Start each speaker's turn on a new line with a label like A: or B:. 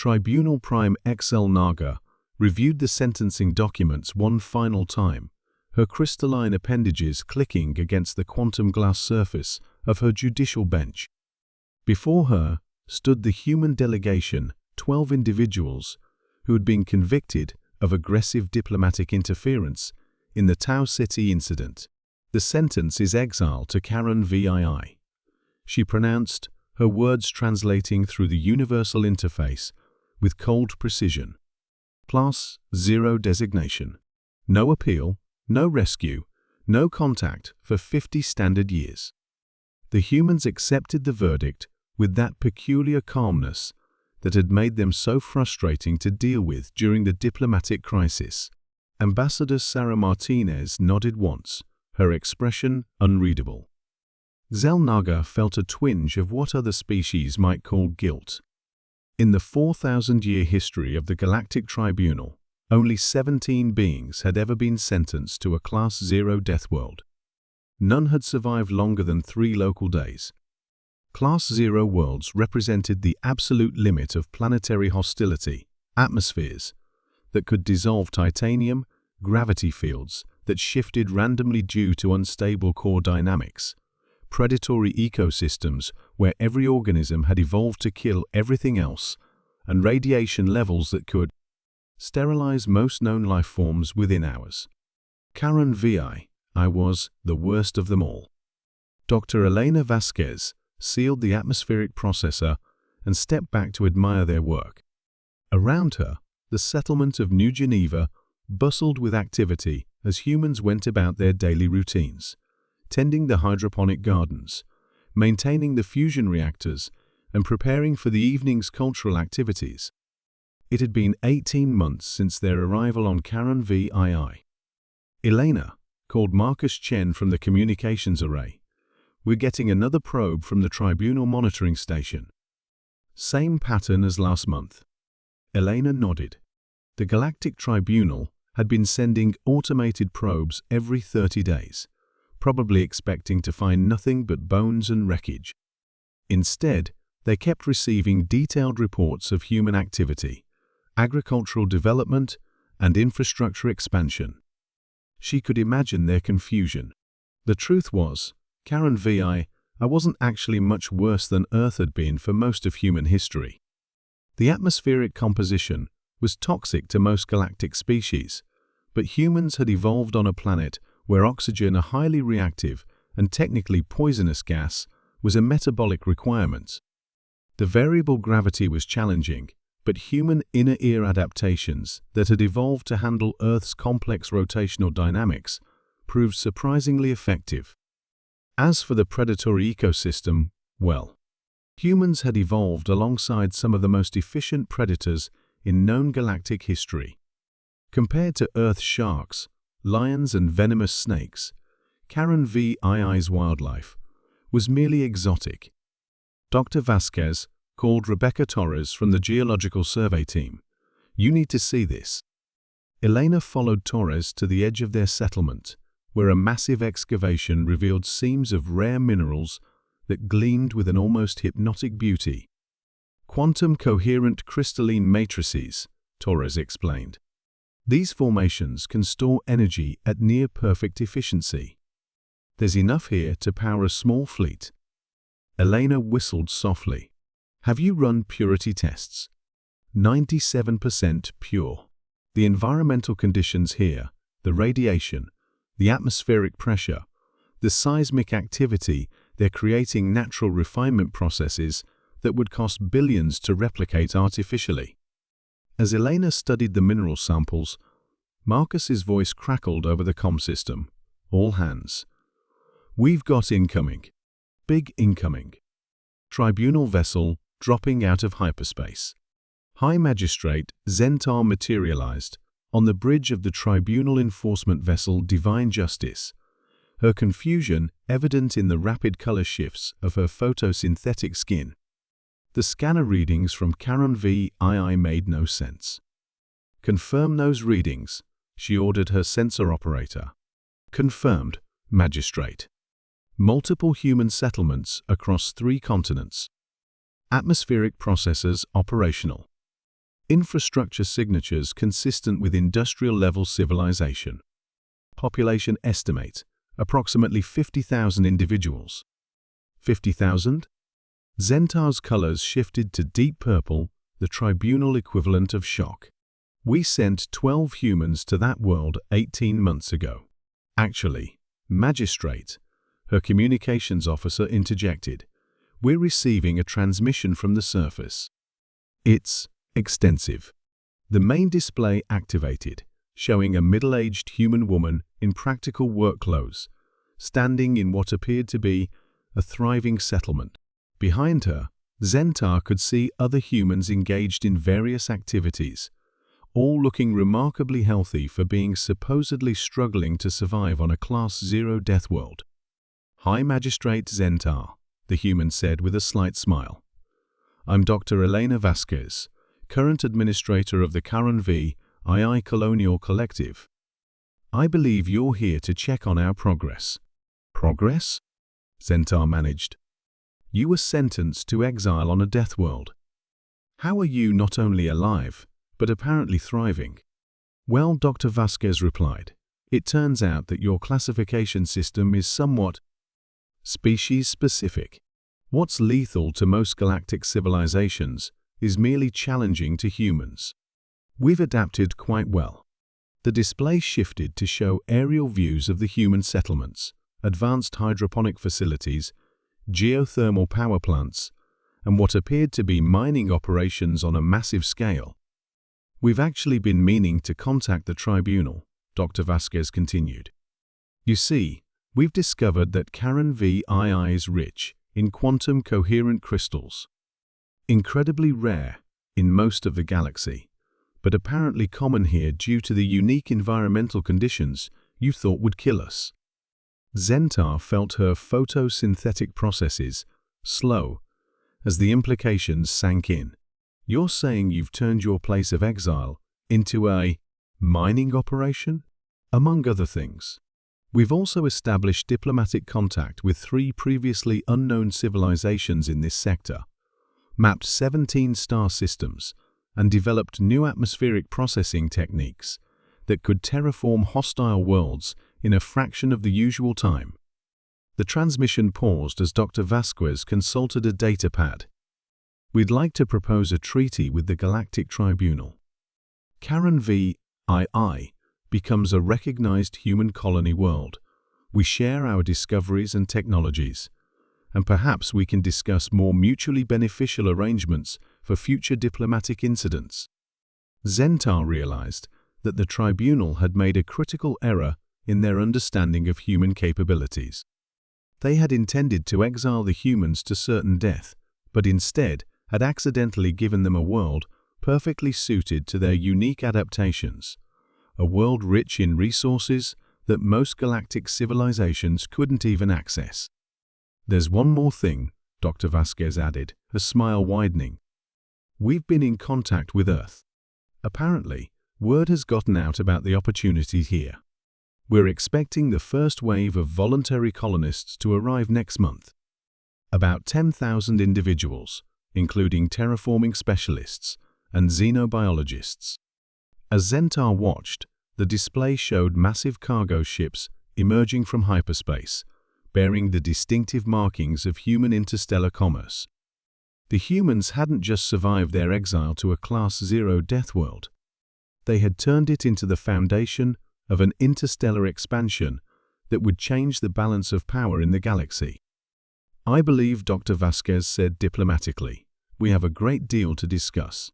A: Tribunal Prime XL Naga reviewed the sentencing documents one final time, her crystalline appendages clicking against the quantum glass surface of her judicial bench. Before her stood the human delegation, 12 individuals who had been convicted of aggressive diplomatic interference in the Tau Ceti incident. The sentence is exile to Karen VII. She pronounced, her words translating through the universal interface with cold precision. Class 0 designation. No appeal, no rescue, no contact for 50 standard years. The humans accepted the verdict with that peculiar calmness that had made them so frustrating to deal with during the diplomatic crisis. Ambassador Sarah Martinez nodded once, her expression unreadable. Zelnaga felt a twinge of what other species might call guilt. In the 4,000-year history of the Galactic Tribunal, only 17 beings had ever been sentenced to a Class 0 Deathworld. None had survived longer than 3 local days. Class 0 worlds represented the absolute limit of planetary hostility, atmospheres that could dissolve titanium, gravity fields that shifted randomly due to unstable core dynamics, predatory ecosystems where every organism had evolved to kill everything else, and radiation levels that could sterilize most known life forms within hours. Karen VI was the worst of them all. Dr. Elena Vasquez sealed the atmospheric processor and stepped back to admire their work. Around her, the settlement of New Geneva bustled with activity as humans went about their daily routines, tending the hydroponic gardens, maintaining the fusion reactors, and preparing for the evening's cultural activities. It had been 18 months since their arrival on Karen VII. Elena called Marcus Chen from the communications array. We're getting another probe from the Tribunal monitoring station. Same pattern as last month. Elena nodded. The Galactic Tribunal had been sending automated probes every 30 days, probably expecting to find nothing but bones and wreckage. Instead, they kept receiving detailed reports of human activity, agricultural development, and infrastructure expansion. She could imagine their confusion. The truth was, Karen VI wasn't actually much worse than Earth had been for most of human history. The atmospheric composition was toxic to most galactic species, but humans had evolved on a planet where oxygen, a highly reactive and technically poisonous gas, was a metabolic requirement. The variable gravity was challenging, but human inner ear adaptations that had evolved to handle Earth's complex rotational dynamics proved surprisingly effective. As for the predatory ecosystem, well, humans had evolved alongside some of the most efficient predators in known galactic history. Compared to Earth's sharks, lions, and venomous snakes, Karen VII's wildlife was merely exotic. Dr. Vasquez called Rebecca Torres from the Geological Survey team. You need to see this. Elena followed Torres to the edge of their settlement, where a massive excavation revealed seams of rare minerals that gleamed with an almost hypnotic beauty. Quantum coherent crystalline matrices, Torres explained. These formations can store energy at near-perfect efficiency. There's enough here to power a small fleet. Elena whistled softly. Have you run purity tests? 97% pure. The environmental conditions here, the radiation, the atmospheric pressure, the seismic activity, they're creating natural refinement processes that would cost billions to replicate artificially. As Elena studied the mineral samples, Marcus's voice crackled over the comm system. All hands. We've got incoming. Big incoming. Tribunal vessel dropping out of hyperspace. High Magistrate Zenta materialized on the bridge of the Tribunal enforcement vessel Divine Justice, her confusion evident in the rapid color shifts of her photosynthetic skin. The scanner readings from Karen VII made no sense. Confirm those readings, she ordered her sensor operator. Confirmed, Magistrate. Multiple human settlements across 3 continents. Atmospheric processors operational. Infrastructure signatures consistent with industrial-level civilization. Population estimate, approximately 50,000 individuals. 50,000? Zenta's colors shifted to deep purple, the Tribunal equivalent of shock. We sent 12 humans to that world 18 months ago. Actually, Magistrate, her communications officer, interjected. We're receiving a transmission from the surface. It's extensive. The main display activated, showing a middle-aged human woman in practical work clothes, standing in what appeared to be a thriving settlement. Behind her, Zenta could see other humans engaged in various activities, all looking remarkably healthy for being supposedly struggling to survive on a Class 0 Deathworld. "Hi, Magistrate Zenta," the human said with a slight smile. "I'm Dr. Elena Vasquez, current administrator of the Karen VII Colonial Collective. I believe you're here to check on our progress." "Progress?" Zenta managed. "You were sentenced to exile on a Deathworld. How are you not only alive, but apparently thriving?" "Well," Dr. Vasquez replied, "it turns out that your classification system is somewhat species-specific. What's lethal to most galactic civilizations is merely challenging to humans. We've adapted quite well." The display shifted to show aerial views of the human settlements, advanced hydroponic facilities, geothermal power plants, and what appeared to be mining operations on a massive scale. "We've actually been meaning to contact the Tribunal," Dr. Vasquez continued. "You see, we've discovered that Karen VII is rich in quantum coherent crystals. Incredibly rare in most of the galaxy, but apparently common here due to the unique environmental conditions you thought would kill us." Zenta felt her photosynthetic processes slow as the implications sank in. "You're saying you've turned your place of exile into a mining operation?" "Among other things. We've also established diplomatic contact with 3 previously unknown civilizations in this sector, mapped 17 star systems, and developed new atmospheric processing techniques that could terraform hostile worlds in a fraction of the usual time." The transmission paused as Dr. Vasquez consulted a datapad. "We'd like to propose a treaty with the Galactic Tribunal. Karen VII becomes a recognized human colony world. We share our discoveries and technologies, and perhaps we can discuss more mutually beneficial arrangements for future diplomatic incidents." Zenta realized that the Tribunal had made a critical error in their understanding of human capabilities. They had intended to exile the humans to certain death, but instead had accidentally given them a world perfectly suited to their unique adaptations, a world rich in resources that most galactic civilizations couldn't even access. "There's one more thing," Dr. Vasquez added, a smile widening. "We've been in contact with Earth. Apparently, word has gotten out about the opportunity here. We're expecting the first wave of voluntary colonists to arrive next month. About 10,000 individuals, including terraforming specialists and xenobiologists." As Zenta watched, the display showed massive cargo ships emerging from hyperspace, bearing the distinctive markings of human interstellar commerce. The humans hadn't just survived their exile to a Class 0 Deathworld. They had turned it into the foundation of an interstellar expansion that would change the balance of power in the galaxy. "I believe," Dr. Vasquez said diplomatically, "we have a great deal to discuss."